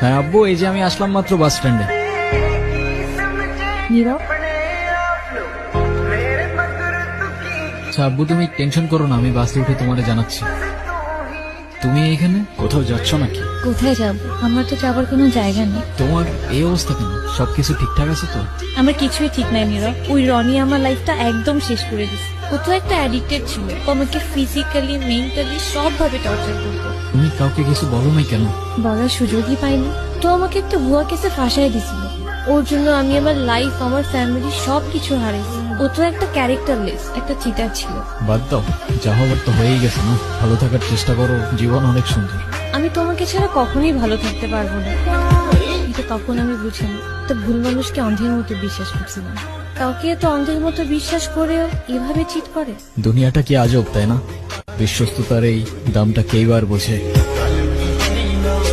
হ্যাঁ আব্বু, এই যে আমি আসলাম মাত্র বাস স্ট্যান্ডে। নীরব, আচ্ছা আব্বু, তুমি টেনশন করো না, আমি বাসে উঠে তোমারে জানাচ্ছি। তুমি এখানে কোথাও যাচ্ছ নাকি? কোথায় যাব? আমার তো যাবার কোনো জায়গা নেই। তোমার এই অবস্থা কেন? সবকিছু ঠিকঠাক আছে তো? আমার কিছুই ঠিক নাই নীরব। ওই রনি আমার লাইফটা একদম শেষ করে দিছে। ও তো একটা অ্যাডিক্টেড ছিল। ও আমাকে ফিজিক্যালি, মেন্টালি সবভাবে টর্চার করতো। তুমি কাউকে কিছু বলো নাই কেন? বলার সুযোগই পাইনি। তো আমাকে একটা ভুয়া কেসে ফাঁসাই দিছিল। ওর জন্য আমি আমার লাইফ, আমার ফ্যামিলি সবকিছু হারিয়েছি। ও তো একটা ক্যারেক্টারলেস, একটা চিটার ছিল। বাদ দাও, যা হবার তো হয়েই গেছে না। ভালো থাকার চেষ্টা করো, জীবন অনেক সুন্দর। আমি তোমাকে ছাড়া কখনোই ভালো থাকতে পারবো না। কিন্তু তখন আমি বুঝিনি, তো ভুল মানুষকে অন্ধের মতো বিশ্বাস করছিলাম। কাউকে এত অন্ধের মতো বিশ্বাস করেও এভাবে চিট করে। দুনিয়াটা কি আজব, তাই না? বিশ্বস্ততার এই দামটা কেই বার বোঝে।